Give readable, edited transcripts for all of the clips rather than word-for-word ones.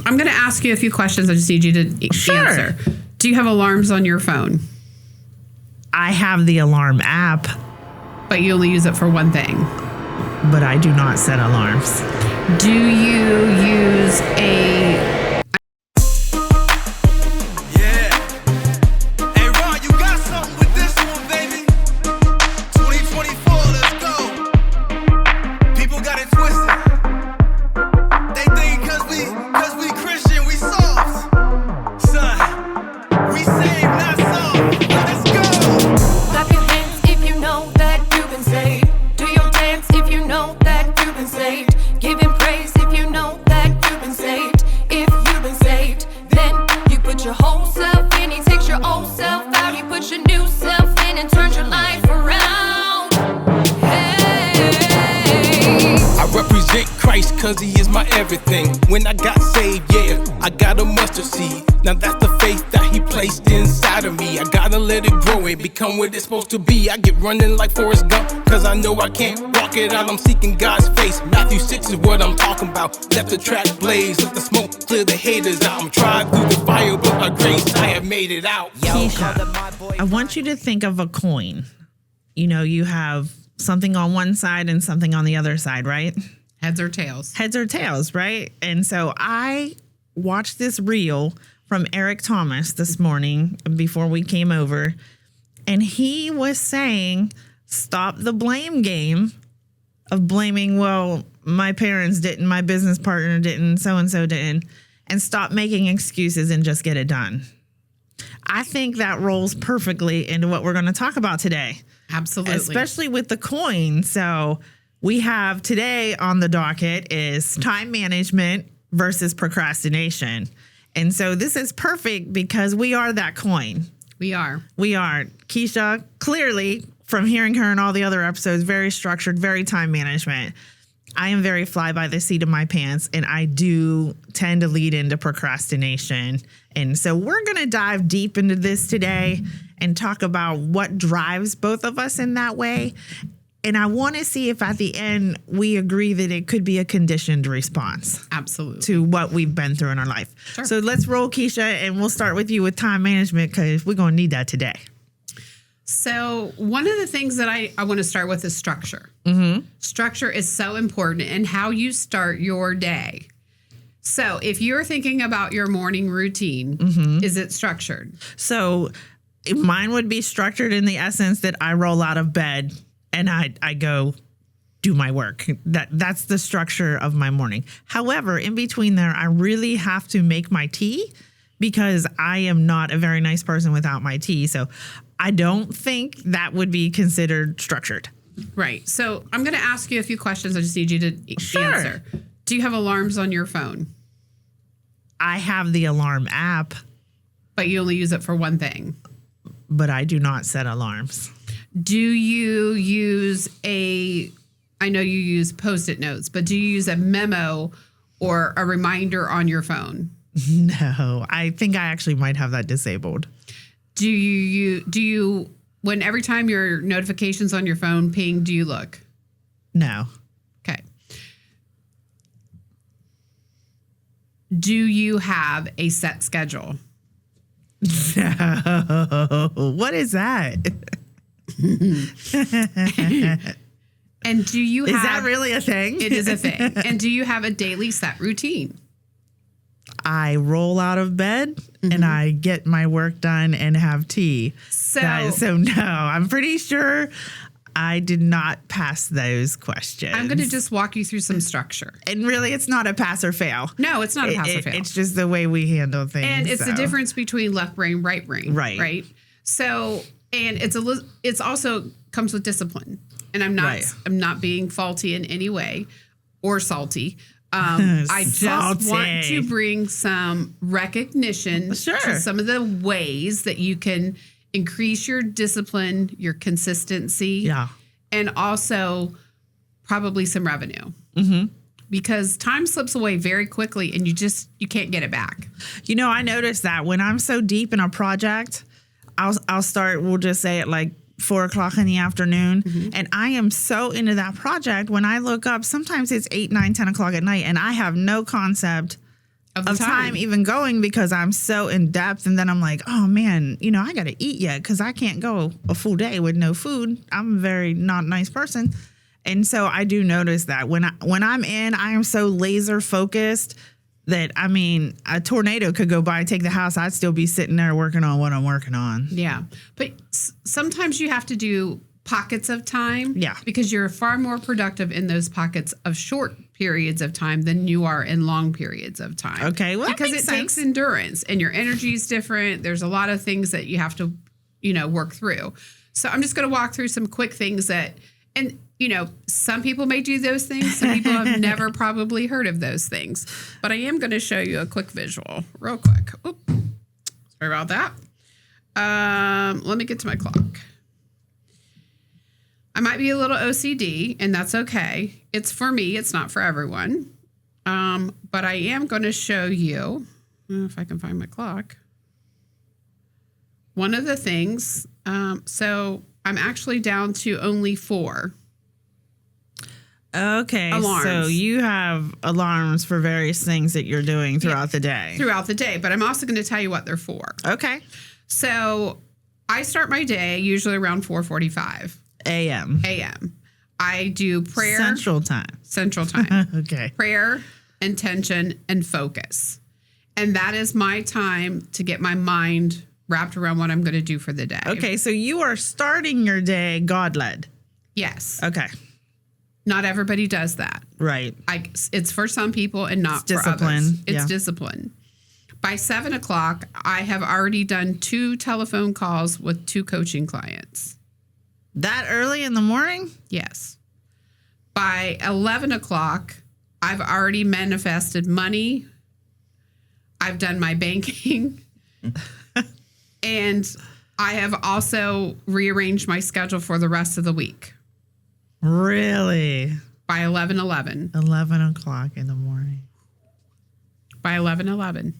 I'm going to ask you a few questions. I just need you to answer. Do you have alarms on your phone? I have the alarm app. But you only use it for one thing. But I do not set alarms. Do you use a... Cause he is my everything. When I got saved, yeah, I got a mustard seed. Now that's the faith that he placed inside of me. I gotta let it grow and become what it's supposed to be. I get running like Forrest Gump, cause I know I can't walk it out. I'm seeking God's face. Matthew 6 is what I'm talking about. Let the track blaze, let the smoke clear the haters out. I'm trying through the fire, but by grace I have made it out. Keisha, I want you to think of a coin. You know, you have something on one side and something on the other side, right? Heads or tails? Heads or tails, right? And so I watched this reel from Eric Thomas this morning before we came over. And he was saying, stop the blame game of blaming, well, my parents didn't, my business partner didn't, so-and-so didn't, and stop making excuses and just get it done. I think that rolls perfectly into what we're going to talk about today. Absolutely. Especially with the coin. So we have today on the docket is time management versus procrastination. And so this is perfect because we are that coin. We are. Keisha, clearly, from hearing her in all the other episodes, very structured, very time management. I am very fly by the seat of my pants, and I do tend to lead into procrastination. And so we're going to dive deep into this today and talk about what drives both of us in that way. And I want to see if at the end we agree that it could be a conditioned response. Absolutely. To what we've been through in our life. Sure. So let's roll, Keisha, and we'll start with you with time management because we're going to need that today. So one of the things that I want to start with is structure. Mm-hmm. Structure is so important in how you start your day. So if you're thinking about your morning routine, is it structured? So mine would be structured in the essence that I roll out of bed and I go do my work. That's the structure of my morning. However, in between there, I really have to make my tea because I am not a very nice person without my tea. So I don't think that would be considered structured. Right. So I'm going to ask you a few questions. I just need you to answer. Do you have alarms on your phone? I have the alarm app. But you only use it for one thing. But I do not set alarms. Do you use I know you use Post-it notes, but do you use a memo or a reminder on your phone? No, I think I actually might have that disabled. Do you when every time your notifications on your phone ping, do you look? No. Okay. Do you have a set schedule? No. What is that? And do you have... Is that really a thing? It is a thing. And do you have a daily set routine? I roll out of bed and I get my work done and have tea. So no, I'm pretty sure I did not pass those questions. I'm going to just walk you through some structure. And really, it's not a pass or fail. No, it's not a pass or fail. It's just the way we handle things. And it's the difference between left brain, right brain. Right. Right. So, and it's also comes with discipline. And I'm not being faulty in any way or salty. I just want to bring some recognition to some of the ways that you can increase your discipline, your consistency, and also probably some revenue. Mm-hmm. Because time slips away very quickly and you can't get it back. You know, I noticed that when I'm so deep in a project, I'll start, we'll just say it like 4 o'clock in the afternoon. Mm-hmm. And I am so into that project. When I look up, sometimes it's 8, 9, 10 o'clock at night and I have no concept of time even going because I'm so in depth. And then I'm like, oh man, I got to eat yet because I can't go a full day with no food. I'm a very not nice person. And so I do notice that when I'm in, I am so laser focused that, a tornado could go by and take the house. I'd still be sitting there working on what I'm working on. Yeah. But sometimes you have to do pockets of time. Yeah. Because you're far more productive in those pockets of short periods of time than you are in long periods of time. Okay. Well, because it takes endurance and your energy is different. There's a lot of things that you have to, work through. So I'm just going to walk through some quick things and some people may do those things. Some people have never probably heard of those things. But I am going to show you a quick visual real quick. Oop. Sorry about that. Let me get to my clock. I might be a little OCD, and that's okay. It's for me. It's not for everyone. But I am going to show you, if I can find my clock, one of the things. So I'm actually down to only 4. Okay, alarms. So you have alarms for various things that you're doing throughout the day. Throughout the day, but I'm also going to tell you what they're for. Okay. So I start my day usually around 4:45 a.m. I do prayer. Central time. Okay. Prayer, intention, and focus. And that is my time to get my mind wrapped around what I'm going to do for the day. Okay, so you are starting your day God-led. Yes. Okay. Not everybody does that. Right. It's for some people and not for others. It's discipline. By 7 o'clock, I have already done 2 telephone calls with 2 coaching clients. That early in the morning? Yes. By 11 o'clock, I've already manifested money. I've done my banking. And I have also rearranged my schedule for the rest of the week. Really? By 11:11. 11 o'clock in the morning. By 11:11.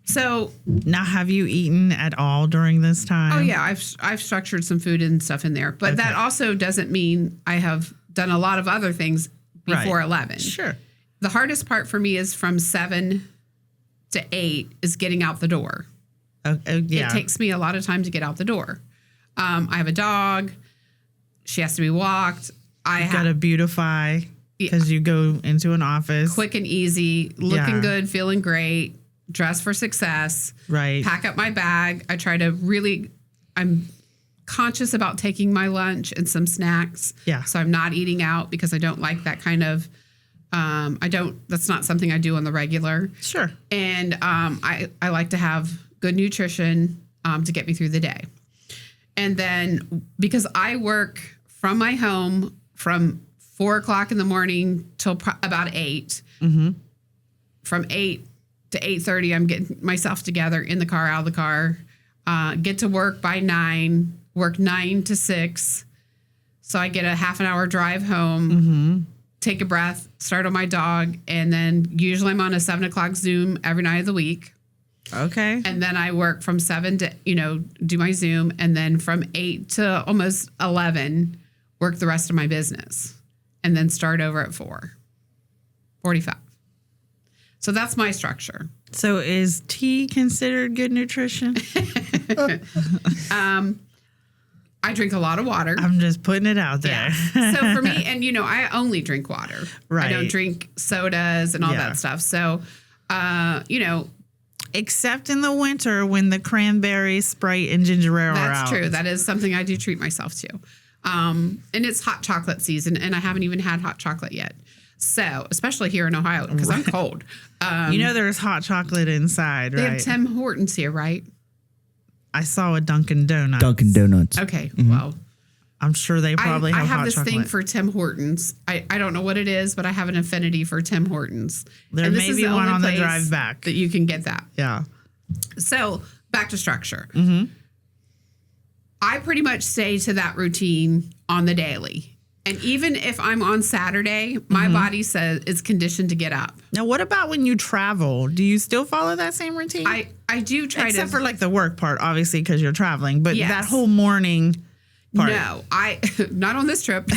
So now, have you eaten at all during this time? Oh yeah, I've structured some food and stuff in there, but that also doesn't mean I have done a lot of other things before 11. Sure. The hardest part for me is from 7 to 8 is getting out the door. Yeah. It takes me a lot of time to get out the door. I have a dog. She has to be walked. I got to beautify because you go into an office. Quick and easy, looking good, feeling great, dress for success. Right. Pack up my bag. I try to I'm conscious about taking my lunch and some snacks. Yeah. So I'm not eating out because I don't like that kind of, that's not something I do on the regular. Sure. And I like to have good nutrition to get me through the day. And then because I work from my home from 4 o'clock in the morning till about 8, from 8 to 8:30, I'm getting myself together in the car, out of the car, get to work by 9, work 9 to 6. So I get a half an hour drive home, take a breath, start on my dog. And then usually I'm on a 7 o'clock Zoom every night of the week. Okay. And then I work from 7 to, do my Zoom. And then from 8 to almost 11, work the rest of my business. And then start over at 4:45. So that's my structure. So is tea considered good nutrition? I drink a lot of water. I'm just putting it out there. Yeah. So for me, and I only drink water. Right. I don't drink sodas and all that stuff. So, except in the winter when the cranberry, Sprite, and ginger ale are out. That's true. That is something I do treat myself to. And it's hot chocolate season, and I haven't even had hot chocolate yet. So, especially here in Ohio, because I'm cold. There's hot chocolate inside, right? They have Tim Hortons here, right? I saw a Dunkin' Donuts. Dunkin' Donuts. Okay, well. I'm sure they probably have hot chocolate. I have this thing for Tim Hortons. I don't know what it is, but I have an affinity for Tim Hortons. There may be one on the drive back. That you can get that. Yeah. So, back to structure. I pretty much stay to that routine on the daily. And even if I'm on Saturday, my body says it's conditioned to get up. Now, what about when you travel? Do you still follow that same routine? I do try Except for like the work part, obviously, because you're traveling. But Yes. that whole morning part. No, not on this trip.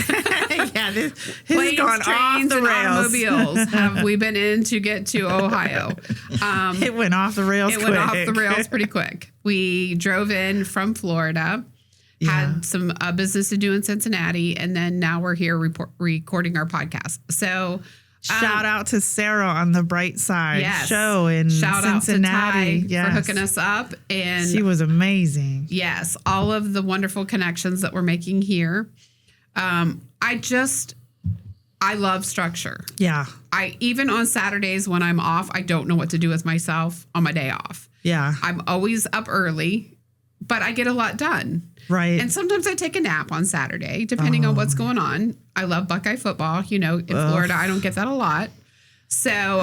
Yeah, this Planes, has gone trains, off the and rails. automobiles have we been in to get to Ohio. It went off the rails It went off the rails pretty quick. We drove in from Florida, had some business to do in Cincinnati, and then now we're here recording our podcast. So shout out to Sarah on the Bright Side show in shout Cincinnati. Out to Ty for hooking us up. And she was amazing. Yes, all of the wonderful connections that we're making here. I love structure. Yeah. Even on Saturdays when I'm off, I don't know what to do with myself on my day off. Yeah. I'm always up early, but I get a lot done. Right. And sometimes I take a nap on Saturday, depending on what's going on. I love Buckeye football. You know, in Florida, I don't get that a lot. So,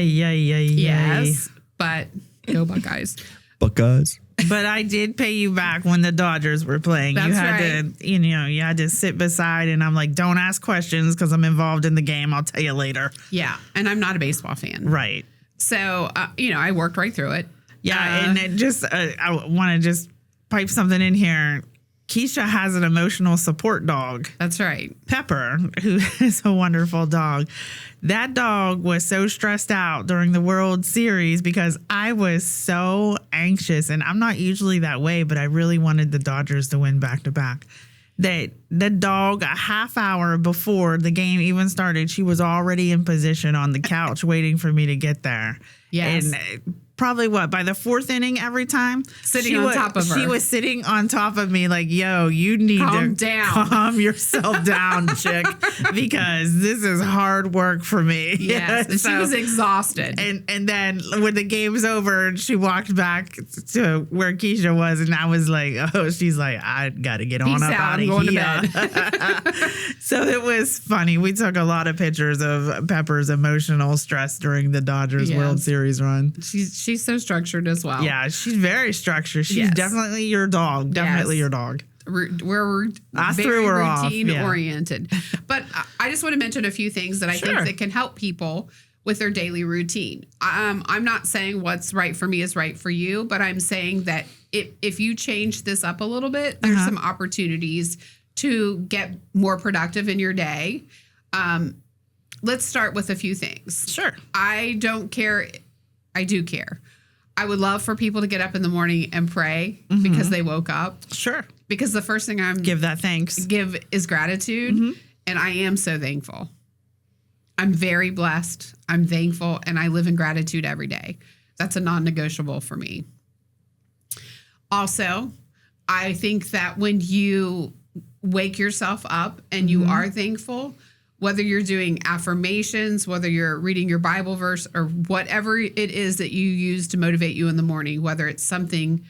yes, but go Buckeyes. Buckeyes. But I did pay you back when the Dodgers were playing. That's you had right. to, you had to sit beside, and I'm like, don't ask questions because I'm involved in the game. I'll tell you later. Yeah, and I'm not a baseball fan. Right. So, I worked right through it. Yeah, and it just, I want to just pipe something in here. Keisha has an emotional support dog. That's right. Pepper, who is a wonderful dog. That dog was so stressed out during the World Series because I was so anxious, and I'm not usually that way, but I really wanted the Dodgers to win back-to-back. That the dog, a half hour before the game even started, she was already in position on the couch waiting for me to get there. Yes. And probably by the fourth inning every time. Sitting on top of her. She was sitting on top of me like, yo, you need to calm yourself down, chick, because this is hard work for me. Yes, and she was exhausted. And then when the game's over, she walked back to where Keisha was, and I was like, oh, she's like, I got to get on up out of here. To bed. So it was funny. We took a lot of pictures of Pepper's emotional stress during the Dodgers World Series run. She's so structured as well. Yeah, she's very structured. She's definitely your dog. Definitely your dog. We're I very threw her routine off, oriented. But I just want to mention a few things that I think that can help people with their daily routine. I'm not saying what's right for me is right for you, but I'm saying that if you change this up a little bit, there's some opportunities to get more productive in your day. Let's start with a few things. Sure. I don't care. I do care. I would love for people to get up in the morning and pray because they woke up. Sure. Because the first thing give that thanks. Give is gratitude. And I am so thankful. I'm very blessed. I'm thankful. And I live in gratitude every day. That's a non-negotiable for me. Also, I think that when you wake yourself up and you are thankful, whether you're doing affirmations, whether you're reading your Bible verse, or whatever it is that you use to motivate you in the morning, whether it's something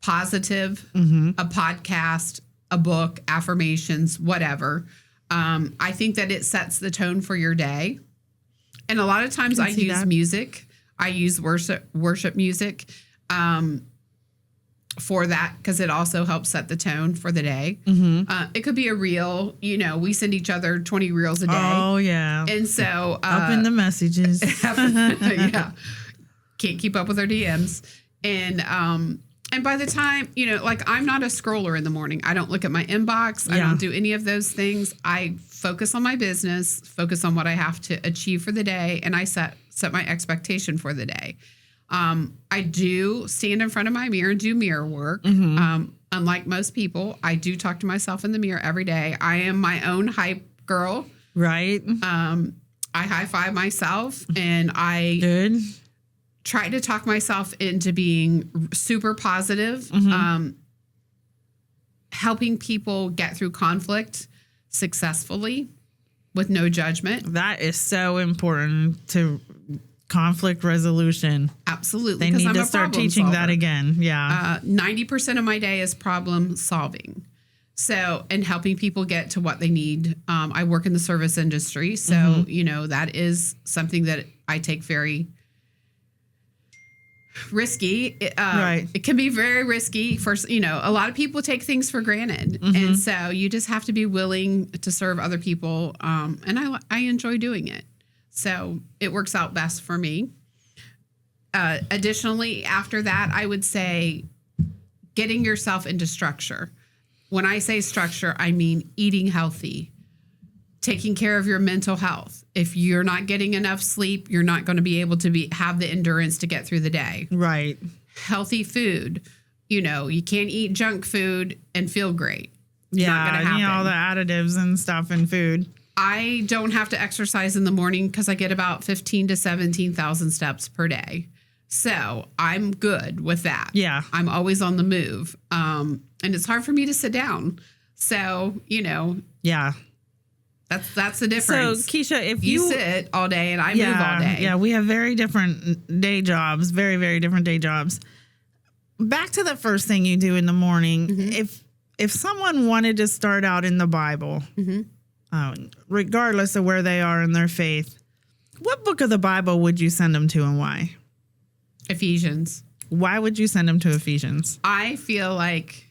positive, a podcast, a book, affirmations, whatever, I think that it sets the tone for your day. And a lot of times I use music. I use worship music for that because it also helps set the tone for the day. It could be a reel. We send each other 20 reels a day. Oh, yeah. And so... up in the messages. Yeah. Can't keep up with our DMs. And by the time, I'm not a scroller in the morning. I don't look at my inbox. I don't do any of those things. I focus on my business, focus on what I have to achieve for the day, and I set my expectation for the day. I do stand in front of my mirror and do mirror work. Unlike most people, I do talk to myself in the mirror every day. I am my own hype girl. Right. I high five myself, and I try to talk myself into being super positive, helping people get through conflict successfully with no judgment. That is so important to conflict resolution. Absolutely. They need to start teaching that again. Yeah. 90% of my day is problem solving. So, and helping people get to what they need. I work in the service industry. So, that is something that I take very risky. Right. It can be very risky for, a lot of people take things for granted. And so you just have to be willing to serve other people. And I enjoy doing it. So it works out best for me. Additionally, after that, I would say getting yourself into structure. when I say structure, I mean eating healthy, taking care of your mental health. If you're not getting enough sleep, you're not going to be able to have the endurance to get through the day. Right. Healthy food. You can't eat junk food and feel great. It's not going to happen. All the additives and stuff in food. I don't have to exercise in the morning because I get about 15 to 17,000 steps per day. So I'm good with that. Yeah. I'm always on the move. And it's hard for me to sit down. So, Yeah. That's the difference. So, Keisha, if you sit all day and I move all day. Yeah, we have very different day jobs, very, very different day jobs. Back to the first thing you do in the morning. Mm-hmm. If someone wanted to start out in the Bible, regardless of where they are in their faith, what book of the Bible would you send them to and why? Ephesians. Why would you send them to Ephesians? I feel like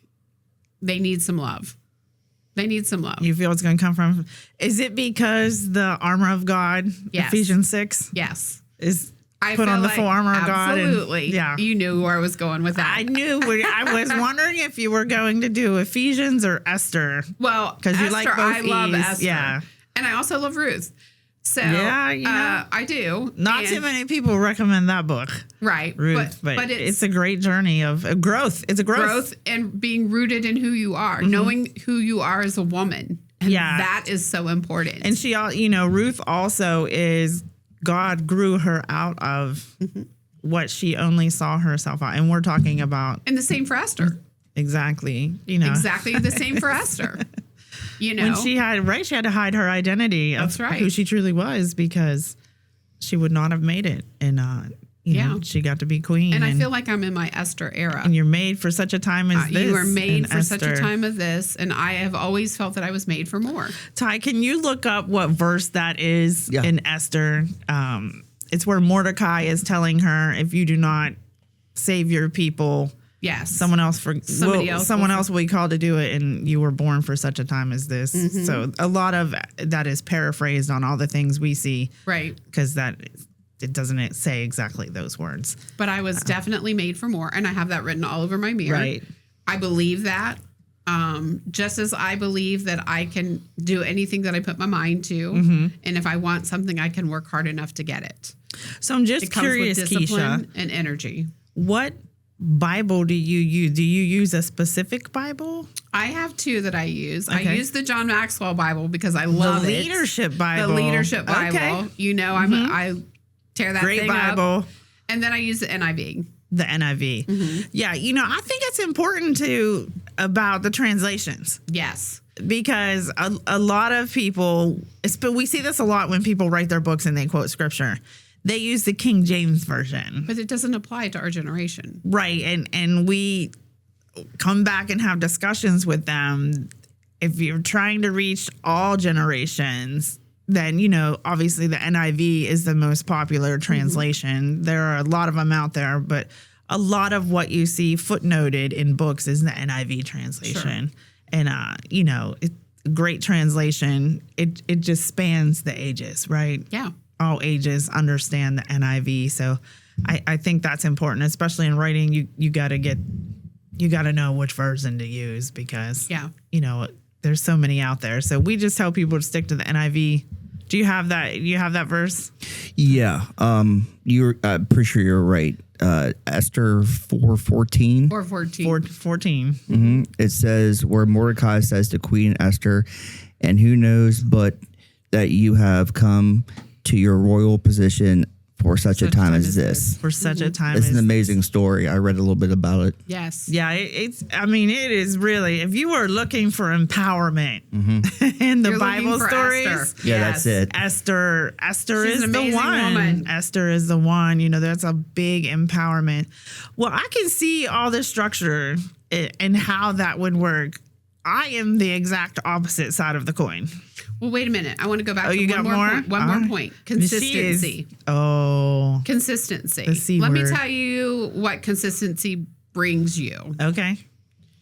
they need some love. They need some love. You feel it's going to come from... Is it because the armor of God, yes. Ephesians 6? Yes. Is put on the full armor of God? Absolutely. Yeah. You knew where I was going with that. I knew. I was wondering if you were going to do Ephesians or Esther. Well, because you like both I love E's. Esther. Yeah. And I also love Ruth. So, I do. Not too many people recommend that book. Right. Ruth, but it's a great journey of growth. It's a growth. And being rooted in who you are, knowing who you are as a woman. And that is so important. And she, Ruth also is, God grew her out of what she only saw herself out. And we're talking about. And the same for Esther. Exactly. Exactly the same for Esther. When she had to hide her identity of who she truly was because she would not have made it. And, she got to be queen. And I feel like I'm in my Esther era. And you're made for such a time as this. You are made for such a time as this. And I have always felt that I was made for more. Ty, can you look up what verse that is in Esther? It's where Mordecai is telling her, if you do not save your people... Yes. Someone else will be called to do it, and you were born for such a time as this. Mm-hmm. So a lot of that is paraphrased on all the things we see. Right. Because it doesn't say exactly those words. But I was definitely made for more, and I have that written all over my mirror. Right. I believe that. Just as I believe that I can do anything that I put my mind to, and if I want something, I can work hard enough to get it. So I'm just curious, comes with discipline Keisha, and energy. What Bible do you use? Do you use a specific Bible? I have two that I use. Okay. I use the John Maxwell Bible because I love the Leadership Bible. The Leadership Bible. Okay. I tear that Great thing Bible. up. And then I use the NIV. The NIV. Mm-hmm. Yeah, I think it's important about the translations. Yes. Because a lot of people, we see this a lot when people write their books and they quote scripture. They use the King James Version. But it doesn't apply to our generation. Right. And we come back and have discussions with them. If you're trying to reach all generations, then, obviously the NIV is the most popular translation. Mm-hmm. There are a lot of them out there, but a lot of what you see footnoted in books is the NIV translation. Sure. And, it's a great translation. It just spans the ages, right? Yeah. All ages understand the NIV. So I think that's important, especially in writing. You got to know which version to use because, there's so many out there. So we just tell people to stick to the NIV. Do you have that? You have that verse? Yeah. You're pretty sure you're right. Esther 4:14. 4:14. Mm-hmm. It says where Mordecai says to Queen Esther, and who knows but that you have come to your royal position for such a time as this. For such a time as this. It's an amazing story. I read a little bit about it. Yes. Yeah, it is really, if you are looking for empowerment in the Bible stories. Esther. Yeah, that's it. Esther She's is an the one. Woman. Esther is the one. That's a big empowerment. Well, I can see all the structure and how that would work. I am the exact opposite side of the coin. Well, wait a minute. I want to go back to you got more? One more point. Consistency. Consistency. The C Let me word. tell you what consistency brings you. Okay.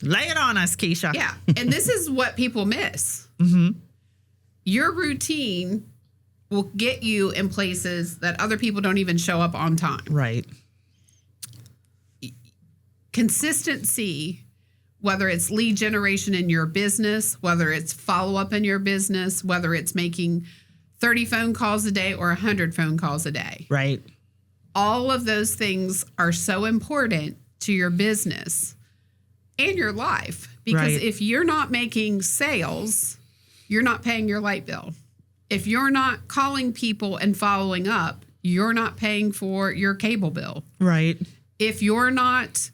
Lay it on us, Keisha. Yeah. And this is what people miss. Your routine will get you in places that other people don't even show up on time. Right. Consistency whether it's lead generation in your business, whether it's follow-up in your business, whether it's making 30 phone calls a day or 100 phone calls a day. Right. All of those things are so important to your business and your life. Because if you're not making sales, you're not paying your light bill. If you're not calling people and following up, you're not paying for your cable bill. Right. If you're not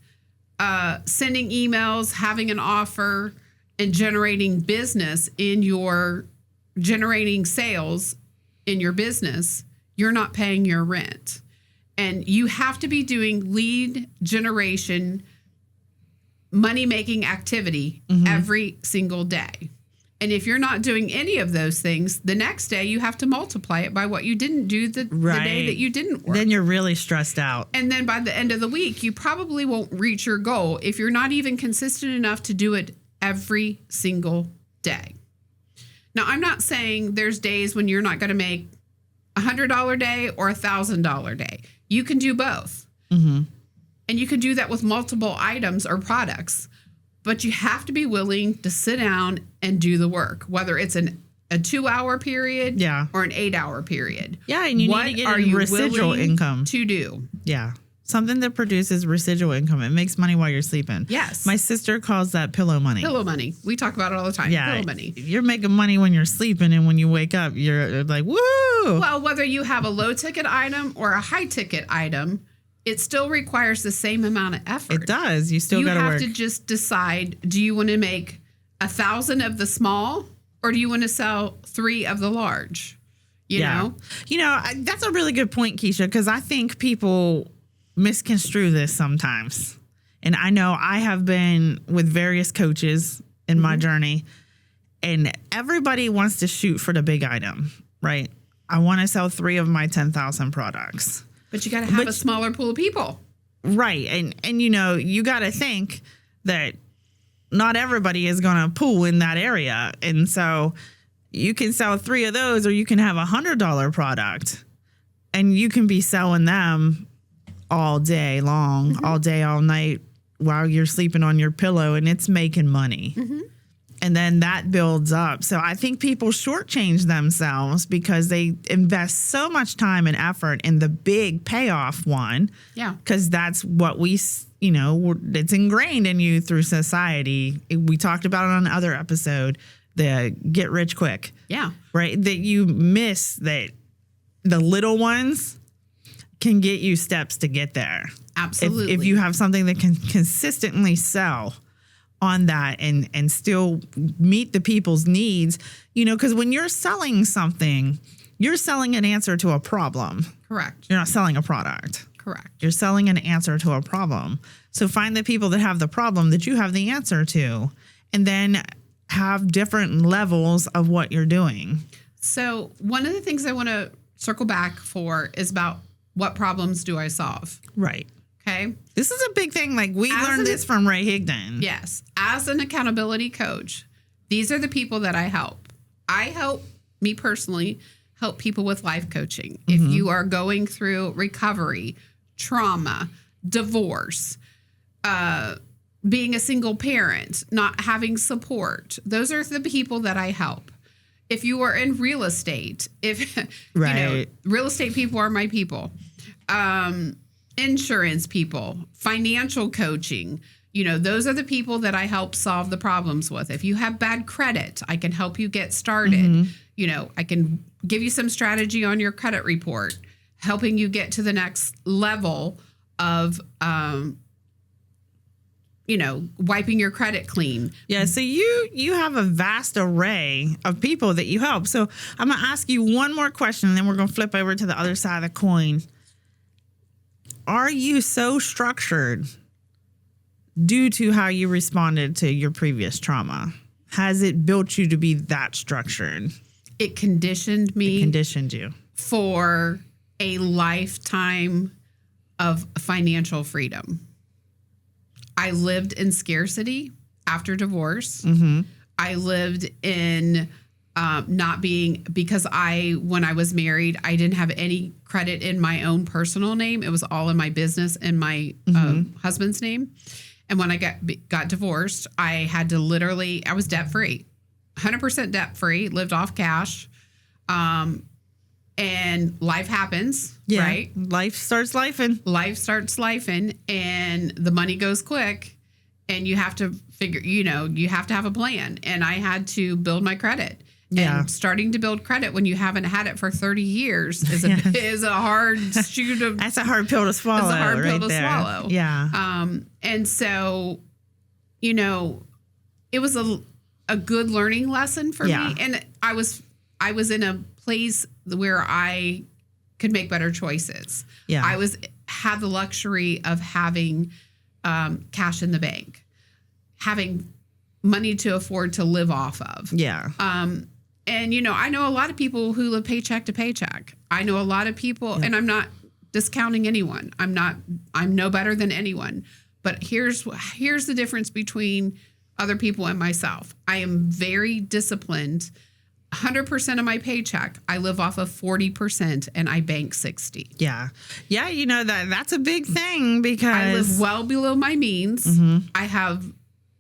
sending emails, having an offer, and generating sales in your business, you're not paying your rent. And you have to be doing lead generation, money-making activity every single day. And if you're not doing any of those things, the next day you have to multiply it by what you didn't do the day that you didn't work. Then you're really stressed out. And then by the end of the week, you probably won't reach your goal if you're not even consistent enough to do it every single day. Now, I'm not saying there's days when you're not going to make $100 day or $1,000 day. You can do both. Mm-hmm. And you can do that with multiple items or products. But you have to be willing to sit down and do the work, whether it's a 2-hour period or an 8-hour period. Yeah, and you need to get residual income to do. Yeah. Something that produces residual income. It makes money while you're sleeping. Yes. My sister calls that pillow money. Pillow money. We talk about it all the time. Yeah. Pillow money. You're making money when you're sleeping, and when you wake up, you're like, woo! Well, whether you have a low ticket item or a high ticket item, it still requires the same amount of effort. It does. You still got to work. You have to just decide, do you want to make 1,000 of the small or do you want to sell 3 of the large? You know? You know, that's a really good point, Keisha, because I think people misconstrue this sometimes. And I know I have been with various coaches in my journey, and everybody wants to shoot for the big item, right? I want to sell 3 of my 10,000 products. But you got to have a smaller pool of people. Right. And you know, you got to think that not everybody is going to pool in that area. And so you can sell 3 of those, or you can have $100 product, and you can be selling them all day long, all day, all night while you're sleeping on your pillow, and it's making money. And then that builds up. So I think people shortchange themselves because they invest so much time and effort in the big payoff one. Yeah. Because that's what it's ingrained in you through society. We talked about it on another episode, the get rich quick. Yeah. Right? That you miss that the little ones can get you steps to get there. Absolutely. If you have something that can consistently sell on that and still meet the people's needs, because when you're selling something, you're selling an answer to a problem. Correct. You're not selling a product. Correct. You're selling an answer to a problem. So find the people that have the problem that you have the answer to, and then have different levels of what you're doing. So one of the things I want to circle back for is about what problems do I solve? Right. Okay. This is a big thing. Like we learned this from Ray Higdon. Yes. As an accountability coach, these are the people that I help. Me personally, help people with life coaching. If you are going through recovery, trauma, divorce, being a single parent, not having support, those are the people that I help. If you are in real estate, real estate people are my people. Insurance people, financial coaching, those are the people that I help solve the problems with. If you have bad credit, I can help you get started. I can give you some strategy on your credit report, helping you get to the next level of, wiping your credit clean. Yeah. So you have a vast array of people that you help. So I'm going to ask you one more question, and then we're going to flip over to the other side of the coin. Are you so structured due to how you responded to your previous trauma? Has it built you to be that structured? It conditioned me. It conditioned you. For a lifetime of financial freedom. I lived in scarcity after divorce. I lived in not being, because when I was married, I didn't have any credit in my own personal name. It was all in my business and my husband's name. And when I got divorced, I had to I was debt free, 100% debt free, lived off cash. And life happens, right? Life starts lifing. Life starts lifing, and the money goes quick, and you have to figure, you have to have a plan. And I had to build my credit. Yeah. And starting to build credit when you haven't had it for 30 years is a hard shoe to... That's a hard pill to swallow. It's a hard pill to there. swallow. Yeah. And so, it was a good learning lesson for me. And I was in a place where I could make better choices. Yeah. I had the luxury of having cash in the bank, having money to afford to live off of. Yeah. And, I know a lot of people who live paycheck to paycheck. I know a lot of people, and I'm not discounting anyone. I'm no better than anyone. But here's the difference between other people and myself. I am very disciplined. 100% of my paycheck, I live off of 40% and I bank 60. Yeah. Yeah. That's a big thing because I live well below my means. Mm-hmm.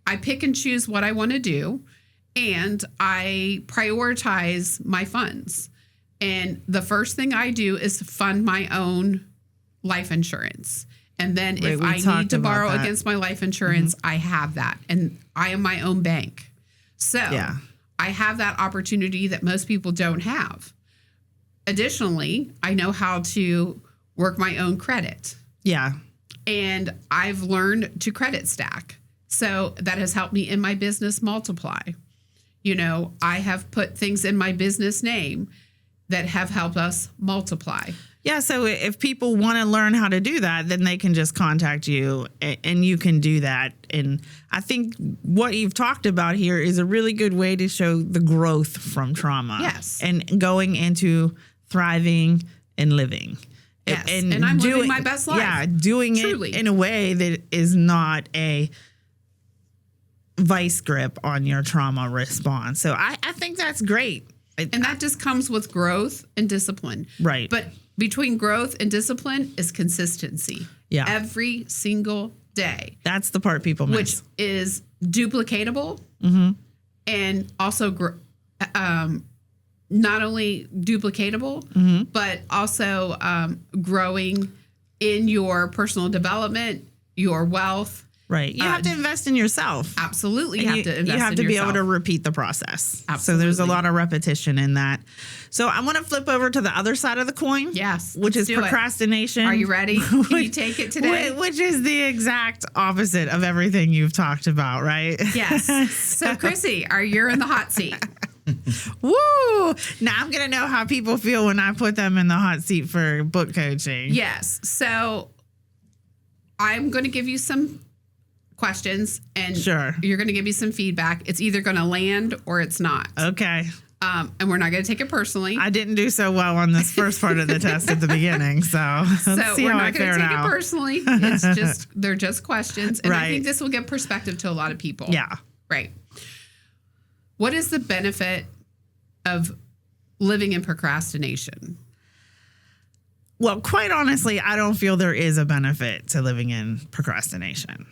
I pick and choose what I want to do, and I prioritize my funds. And the first thing I do is fund my own life insurance. And then if I need to borrow against my life insurance, I have that. And I am my own bank. So I have that opportunity that most people don't have. Additionally, I know how to work my own credit. Yeah. And I've learned to credit stack. So that has helped me in my business multiply. I have put things in my business name that have helped us multiply. Yeah. So if people want to learn how to do that, then they can just contact you and you can do that. And I think what you've talked about here is a really good way to show the growth from trauma. Yes. And going into thriving and living. Yes. And I'm living my best life. Yeah. Doing Truly. it in a way that is not a vice grip on your trauma response. So I think that's great. And that just comes with growth and discipline. Right. But between growth and discipline is consistency. Yeah. Every single day. That's the part people miss. Which is duplicatable and also not only duplicatable, but also growing in your personal development, your wealth. Right. You have to invest in yourself. Absolutely. You have to invest in yourself. You have to be able to repeat the process. Absolutely. So there's a lot of repetition in that. So I want to flip over to the other side of the coin. Yes. Which is procrastination. Are you ready? Can you take it today? Which is the exact opposite of everything you've talked about, right? Yes. So Chrissy, you're in the hot seat. Woo! Now I'm going to know how people feel when I put them in the hot seat for book coaching. Yes. So I'm going to give you some questions and you're going to give me some feedback. It's either going to land or it's not. Okay. And we're not going to take it personally. I didn't do so well on this first part of the test at the beginning, so let's see we're how not I going to fared take out. it personally. They're just questions, and I think this will give perspective to a lot of people. Yeah. Right. What is the benefit of living in procrastination? Well, quite honestly, I don't feel there is a benefit to living in procrastination.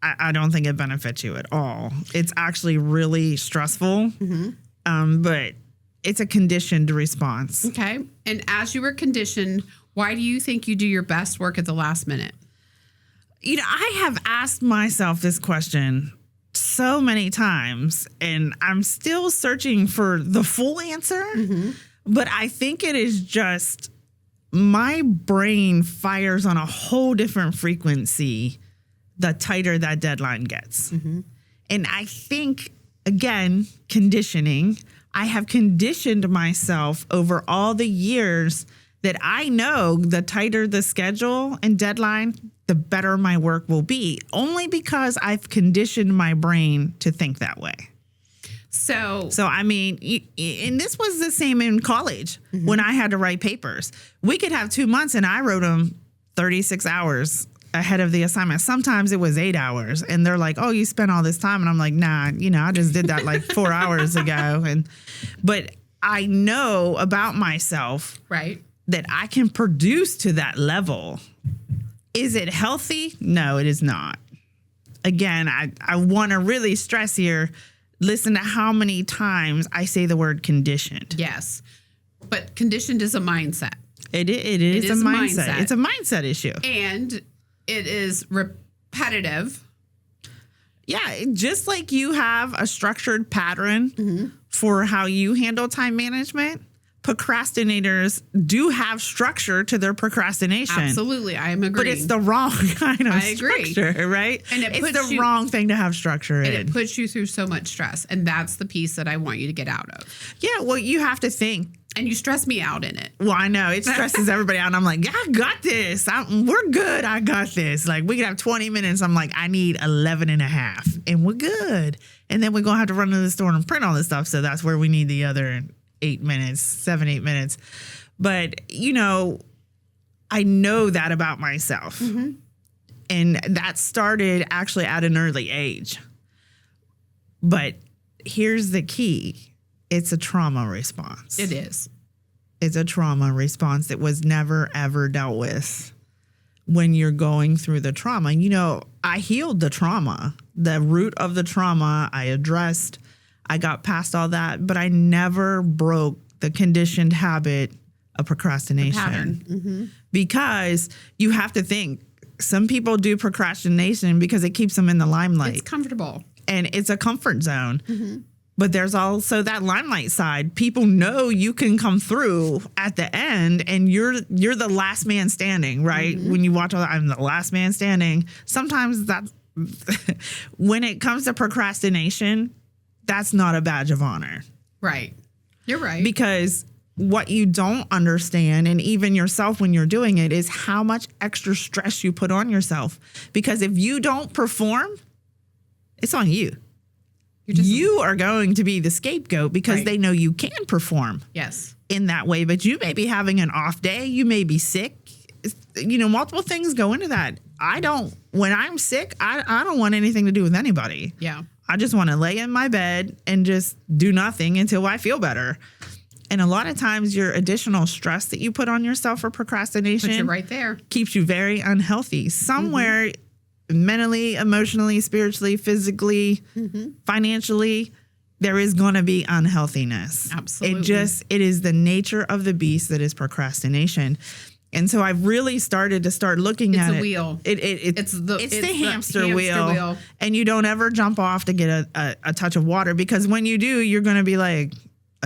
I don't think it benefits you at all. It's actually really stressful, but it's a conditioned response. Okay. And as you were conditioned, why do you think you do your best work at the last minute? I have asked myself this question so many times, and I'm still searching for the full answer, but I think it is just my brain fires on a whole different frequency the tighter that deadline gets. And I think, again, conditioning, I have conditioned myself over all the years that I know the tighter the schedule and deadline, the better my work will be, only because I've conditioned my brain to think that way. So I mean, and this was the same in college when I had to write papers. We could have 2 months and I wrote them 36 hours ahead of the assignment. Sometimes it was 8 hours and they're like, oh, you spent all this time. And I'm like, nah, I just did that like 4 hours ago. But I know about myself that I can produce to that level. Is it healthy? No, it is not. again, I want to really stress here, listen to how many times I say the word conditioned. Yes. But conditioned is a mindset. It is a mindset. It's a mindset issue. And it is repetitive. Yeah, just like you have a structured pattern for how you handle time management, procrastinators do have structure to their procrastination. Absolutely, I am agreeing. But it's the wrong kind of structure, right? And it's the wrong thing to have structure in. And it puts you through so much stress. And that's the piece that I want you to get out of. Yeah, well, you have to think. And you stress me out in it. Well, I know. It stresses everybody out. And I'm like, yeah, I got this. We're good. I got this. Like, we can have 20 minutes. I'm like, I need 11 and a half. And we're good. And then we're going to have to run to the store and print all this stuff. So that's where we need the other 8 minutes, 7-8 minutes. But, I know that about myself. And that started actually at an early age. But here's the key. It's a trauma response. It is. It's a trauma response that was never, ever dealt with when you're going through the trauma. I healed the trauma, the root of the trauma. I addressed, I got past all that, but I never broke the conditioned habit of procrastination. Because you have to think, some people do procrastination because it keeps them in the limelight. It's comfortable. And it's a comfort zone. But there's also that limelight side. People know you can come through at the end and you're the last man standing, right? When you watch all that, I'm the last man standing. Sometimes that when it comes to procrastination, that's not a badge of honor. Right. You're right. Because what you don't understand, and even yourself when you're doing it, is how much extra stress you put on yourself. Because if you don't perform, it's on you. You are going to be the scapegoat because they know you can perform. Yes. In that way. But you may be having an off day. You may be sick. Multiple things go into that. When I'm sick, I don't want anything to do with anybody. Yeah. I just want to lay in my bed and just do nothing until I feel better. And a lot of times your additional stress that you put on yourself for procrastination But you're right there. Keeps you very unhealthy. Somewhere mentally, emotionally, spiritually, physically, financially, there is going to be unhealthiness. Absolutely. It is the nature of the beast that is procrastination. And so I've really started to looking at it. It's a wheel. It's the hamster wheel. And you don't ever jump off to get a touch of water, because when you do, you're going to be like,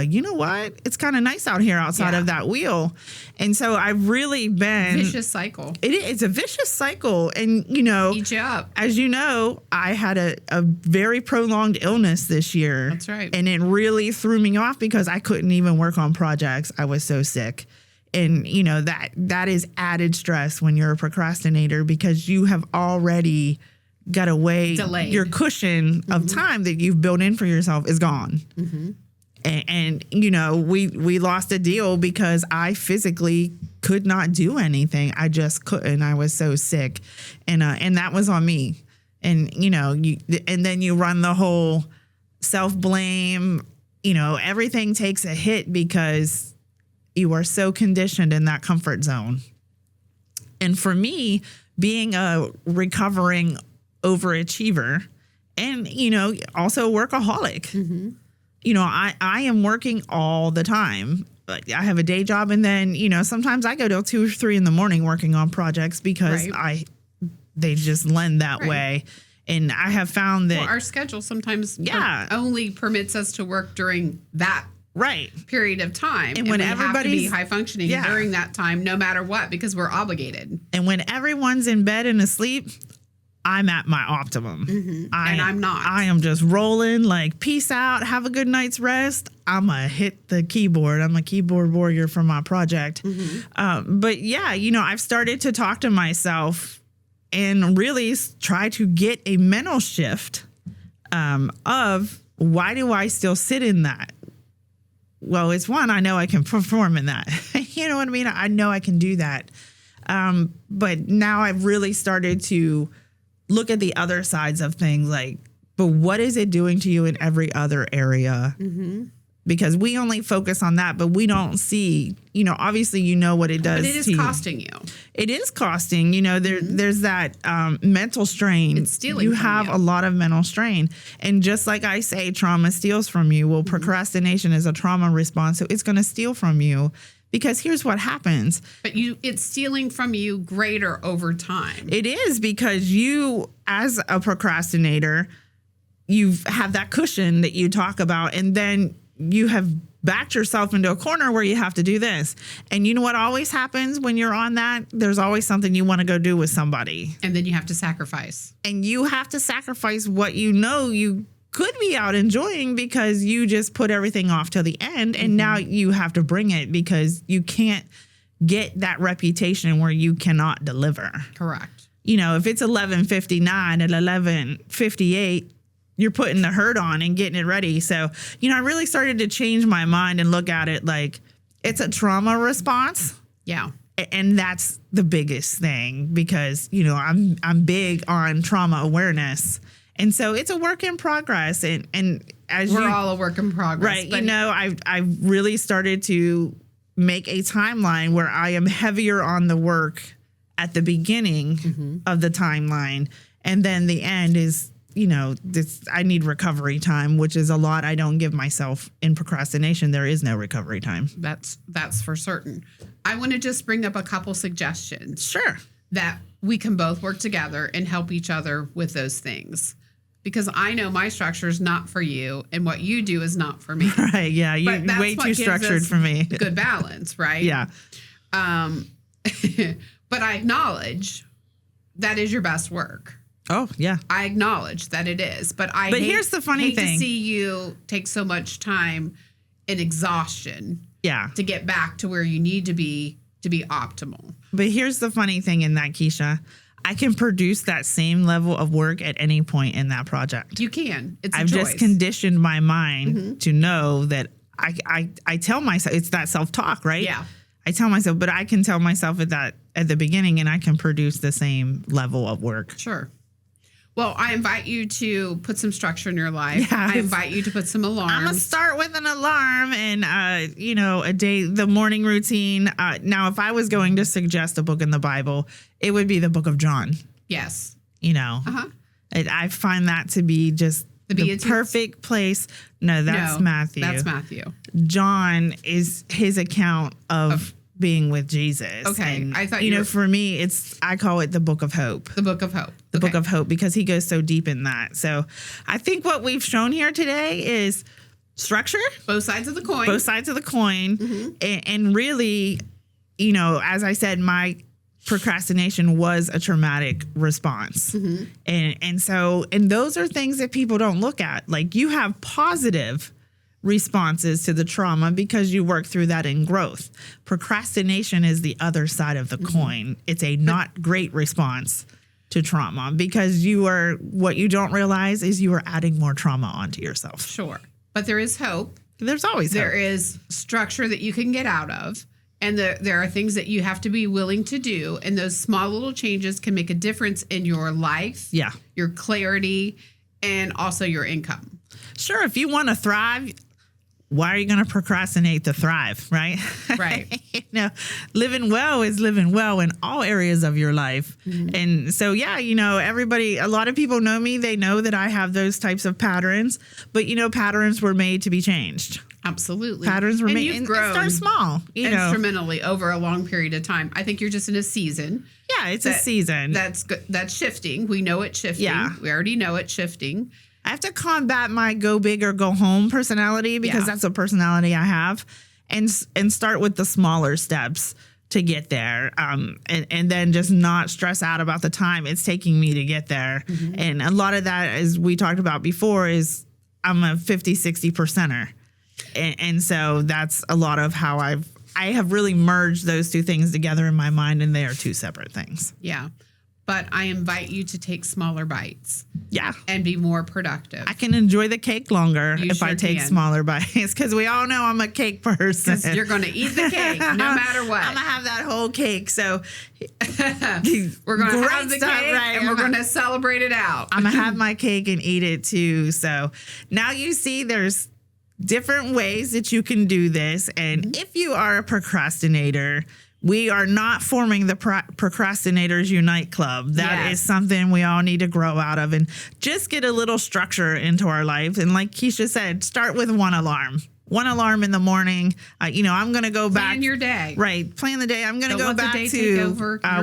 you know what? It's kind of nice out here outside of that wheel. And so I've really been... Vicious cycle. It's a vicious cycle. And, eat you up. As you know, I had a very prolonged illness this year. That's right. And it really threw me off because I couldn't even work on projects. I was so sick. And, that is added stress when you're a procrastinator, because you have already got away. Delayed. Your cushion of time that you've built in for yourself is gone. And we lost a deal because I physically could not do anything. I just couldn't. I was so sick, and that was on me. And and then you run the whole self-blame. Everything takes a hit because you are so conditioned in that comfort zone. And for me, being a recovering overachiever, and also a workaholic. I am working all the time. Like, I have a day job, and then, sometimes I go till 2 or 3 in the morning working on projects because they just lend that way. And I have found that our schedule sometimes only permits us to work during that period of time. And when we have to be everybody's high functioning during that time, no matter what, because we're obligated. And when everyone's in bed and asleep, I'm at my optimum. And I'm not. I am just rolling, like, peace out, have a good night's rest. I'm going to hit the keyboard. I'm a keyboard warrior for my project. But yeah, I've started to talk to myself and really try to get a mental shift of, why do I still sit in that? Well, it's one, I know I can perform in that. You know what I mean? I know I can do that. But now I've really started to look at the other sides of things, like, but what is it doing to you in every other area because we only focus on that, but we don't see, obviously, what it does. But it is costing you. It is costing, there's that mental strain. It's stealing You from have you. a lot of mental strain. And just like I say, trauma steals from you. Well, procrastination is a trauma response. So it's going to steal from you because here's what happens. But it's stealing from you greater over time. It is because you, as a procrastinator, you have that cushion that you talk about, and then you have backed yourself into a corner where you have to do this. And you know what always happens when you're on that? There's always something you want to go do with somebody. And then you have to sacrifice. And you have to sacrifice what you could be out enjoying because you just put everything off till the end. And now you have to bring it because you can't get that reputation where you cannot deliver. Correct. If it's 11:59 at 11:58, you're putting the hurt on and getting it ready. So, I really started to change my mind and look at it like it's a trauma response. Yeah. And that's the biggest thing because, I'm big on trauma awareness. And so it's a work in progress. And as we're all a work in progress. Right. I've really started to make a timeline where I am heavier on the work at the beginning of the timeline. And then the end is, I need recovery time, which is a lot I don't give myself in procrastination. There is no recovery time. That's for certain. I want to just bring up a couple suggestions. Sure. That we can both work together and help each other with those things. Because I know my structure is not for you and what you do is not for me. Right. Yeah. You're way too structured for me. Good balance, right? Yeah. But I acknowledge that is your best work. Oh, yeah. I acknowledge that it is, but here's the funny hate thing. to see you take so much time and exhaustion to get back to where you need to be optimal. But here's the funny thing in that, Keisha. I can produce that same level of work at any point in that project. You can. It's a I've choice. just conditioned my mind to know that I tell myself, it's that self-talk, right? Yeah. I tell myself, but I can tell myself at the beginning and I can produce the same level of work. Sure. Well, I invite you to put some structure in your life. Yes. I invite you to put some alarms. I'm going to start with an alarm and, the morning routine. Now, if I was going to suggest a book in the Bible, it would be the book of John. Yes. I find that to be just the perfect place. No, that's Matthew. That's Matthew. John is his account of being with Jesus. Okay. And, I thought for me, I call it the book of hope. The book of hope. The book of hope, because he goes so deep in that. So I think what we've shown here today is structure. Both sides of the coin. Both sides of the coin. And really, as I said, my procrastination was a traumatic response. And those are things that people don't look at. Like, you have positive responses to the trauma because you work through that in growth. Procrastination is the other side of the coin. It's a not great response to trauma because what you don't realize is you are adding more trauma onto yourself. Sure. But there is hope. There's always hope. There is structure that you can get out of. And there are things that you have to be willing to do. And those small little changes can make a difference in your life, your clarity, and also your income. Sure. If you want to thrive, why are you going to procrastinate to thrive, right? Right. Living well is living well in all areas of your life. And so, a lot of people know me. They know that I have those types of patterns. But, patterns were made to be changed. Absolutely. Patterns were and made you've and grown start small, instrumentally over a long period of time. I think you're just in a season. Yeah, it's a season. That's good. That's shifting. We know it's shifting. Yeah. We already know it's shifting. I have to combat my go big or go home personality because that's a personality I have, and start with the smaller steps to get there, and then just not stress out about the time it's taking me to get there. And a lot of that, as we talked about before, is I'm a 50-60%er. And so that's a lot of how I have really merged those two things together in my mind, and they are two separate things. Yeah. But I invite you to take smaller bites. Yeah. And be more productive. I can enjoy the cake longer if I take can. smaller bites, because we all know I'm a cake person. You're going to eat the cake no matter what. I'm going to have that whole cake. So we're going to have the cake, and we're going to celebrate it out. I'm going to have my cake and eat it too. So now you see there's different ways that you can do this. And if you are a procrastinator, we are not forming the Procrastinators Unite Club. That is something we all need to grow out of and just get a little structure into our life. And like Keisha said, start with one alarm. One alarm in the morning. I'm going to go back. Plan your day. Right. Plan the day. I'm going to go back to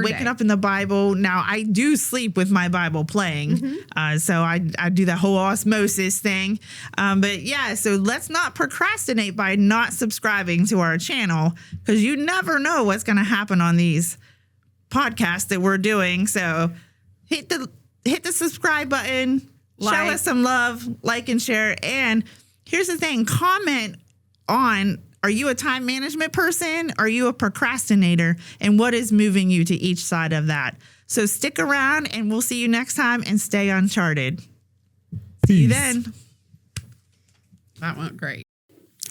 waking day. up in the Bible. Now, I do sleep with my Bible playing. So I do that whole osmosis thing. But yeah, so let's not procrastinate by not subscribing to our channel, because you never know what's going to happen on these podcasts that we're doing. So hit the subscribe button. Show us some love, like and share. And here's the thing, comment on, are you a time management person? Are you a procrastinator? And what is moving you to each side of that? So stick around and we'll see you next time, and stay uncharted. Peace. See you then. That went great.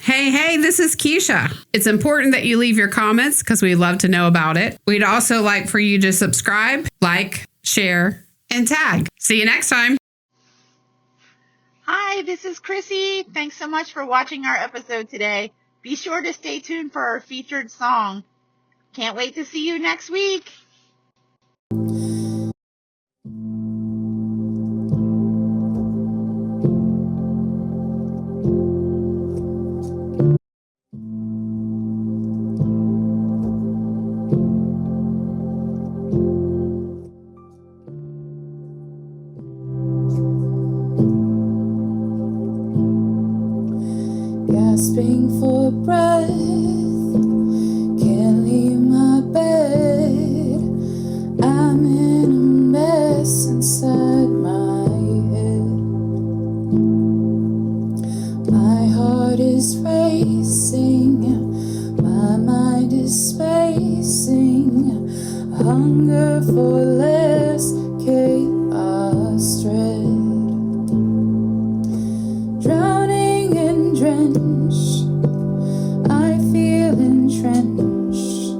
Hey, this is Keisha. It's important that you leave your comments because we'd love to know about it. We'd also like for you to subscribe, like, share, and tag. See you next time. Hi, this is Chrissy. Thanks so much for watching our episode today. Be sure to stay tuned for our featured song. Can't wait to see you next week. Gasping for breath, can't leave my bed. I'm in a mess inside my head. My heart is racing, my mind is spacing. Hunger for less chaos, dread. Drowning and drenched, I feel entrenched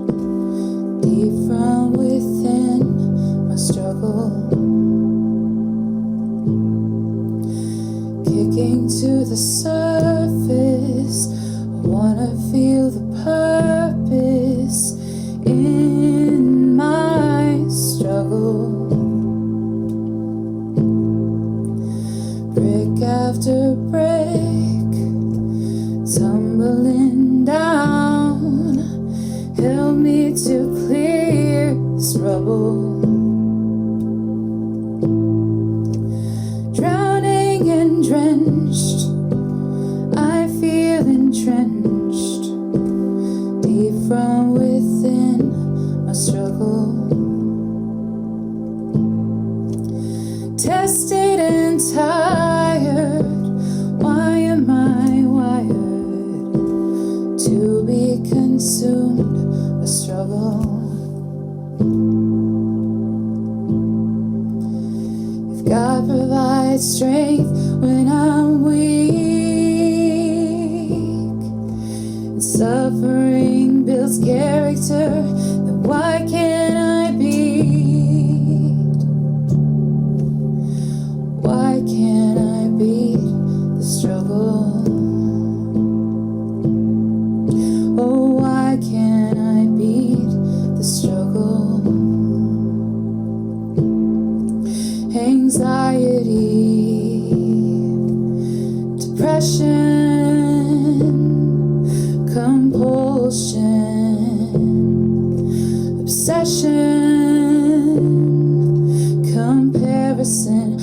deep from within my struggle, kicking to the surface. I wanna feel the purpose in my struggle. Brick after brick, tumbling down, help me to clear this rubble. Drowning and drenched, I feel entrenched deep from within my struggle. Tested and tired, why am I wired to be consumed with struggle? If God provides strength when I'm weak, and suffering builds character, then why can't I beat? Why can't I beat the struggle? Oh, why can't I beat the struggle? Anxiety, depression, compulsion, obsession, comparison.